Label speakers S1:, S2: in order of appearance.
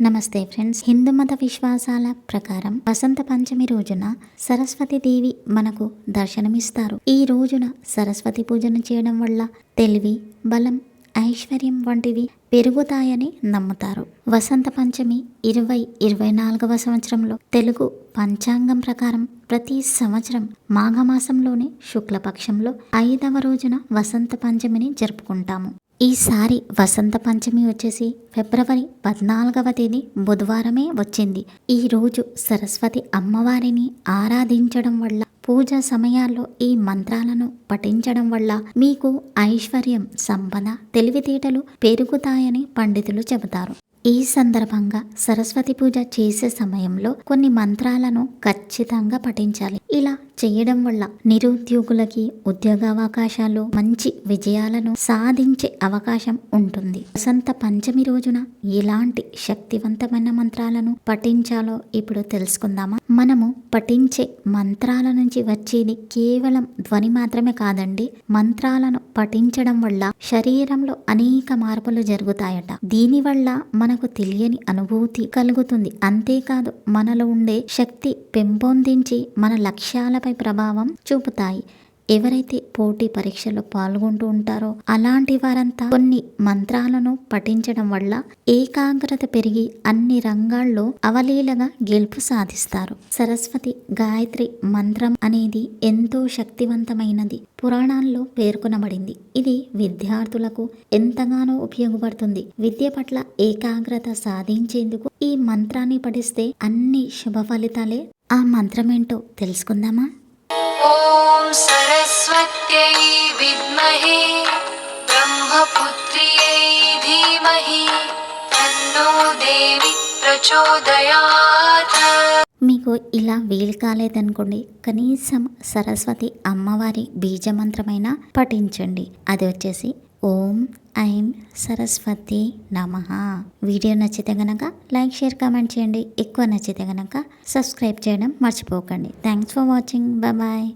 S1: నమస్తే ఫ్రెండ్స్. హిందూ మత విశ్వాసాల ప్రకారం వసంత పంచమి రోజున సరస్వతి దేవి మనకు దర్శనమిస్తారు. ఈ రోజున సరస్వతి పూజను చేయడం వల్ల తెలివి, బలం, ఐశ్వర్యం వంటివి పెరుగుతాయని నమ్ముతారు. వసంత పంచమి 2024వ సంవత్సరంలో తెలుగు పంచాంగం ప్రకారం ప్రతి సంవత్సరం మాఘమాసంలోని శుక్లపక్షంలో 5వ రోజున వసంత పంచమిని జరుపుకుంటాము. ఈసారి వసంత పంచమి వచ్చేసి ఫిబ్రవరి 14వ తేదీ బుధవారమే వచ్చింది. ఈ రోజు సరస్వతి అమ్మవారిని ఆరాధించడం వల్ల, పూజ సమయాల్లో ఈ మంత్రాలను పఠించడం వల్ల మీకు ఐశ్వర్యం, సంపద, తెలివితేటలు పెరుగుతాయని పండితులు చెబుతారు. ఈ సందర్భంగా సరస్వతి పూజ చేసే సమయంలో కొన్ని మంత్రాలను ఖచ్చితంగా పఠించాలి. ఇలా చేయడం వల్ల నిరుద్యోగులకి ఉద్యోగావకాశాలు, మంచి విజయాలను సాధించే అవకాశం ఉంటుంది. వసంత పంచమి రోజున ఎలాంటి శక్తివంతమైన మంత్రాలను పఠించాలో ఇప్పుడు తెలుసుకుందామా. మనము పఠించే మంత్రాల నుంచి వచ్చేది కేవలం ధ్వని మాత్రమే కాదండి. మంత్రాలను పఠించడం వల్ల శరీరంలో అనేక మార్పులు జరుగుతాయట. దీనివల్ల మనకు తెలియని అనుభూతి కలుగుతుంది. అంతేకాదు, మనలో ఉండే శక్తి పెంపొందించి మన లక్ష్యాలపై ప్రభావం చూపుతాయి. ఎవరైతే పోటీ పరీక్షల్లో పాల్గొంటూ ఉంటారో అలాంటి వారంతా కొన్ని మంత్రాలను పఠించడం వల్ల ఏకాగ్రత పెరిగి అన్ని రంగాల్లో అవలీలగా గెలుపు సాధిస్తారు. సరస్వతి గాయత్రి మంత్రం అనేది ఎంతో శక్తివంతమైనది. పురాణాల్లో పేర్కొనబడింది. ఇది విద్యార్థులకు ఎంతగానో ఉపయోగపడుతుంది. విద్య పట్ల ఏకాగ్రత సాధించేందుకు ఈ మంత్రాన్ని పఠిస్తే అన్ని శుభ ఫలితాలే. ఆ మంత్రం ఏంటో తెలుసుకుందామా.
S2: ఓం సరస్వత్యై విద్మహే బ్రహ్మపుత్ర్యై ధీమహి తన్నో దేవి ప్రచోదయాత్.
S1: మీకు ఇలా వీలు కాలేదనుకోండి, కనీసం సరస్వతి అమ్మవారి బీజమంత్రమైన పఠించండి. అది వచ్చేసి ఓం ఐం సరస్వతి నమః. వీడియో నచ్చితే గనక లైక్, షేర్, కామెంట్ చేయండి. ఎక్కువ నచ్చితే గనక సబ్స్క్రైబ్ చేయడం మర్చిపోకండి. Thanks for watching. బాయ్.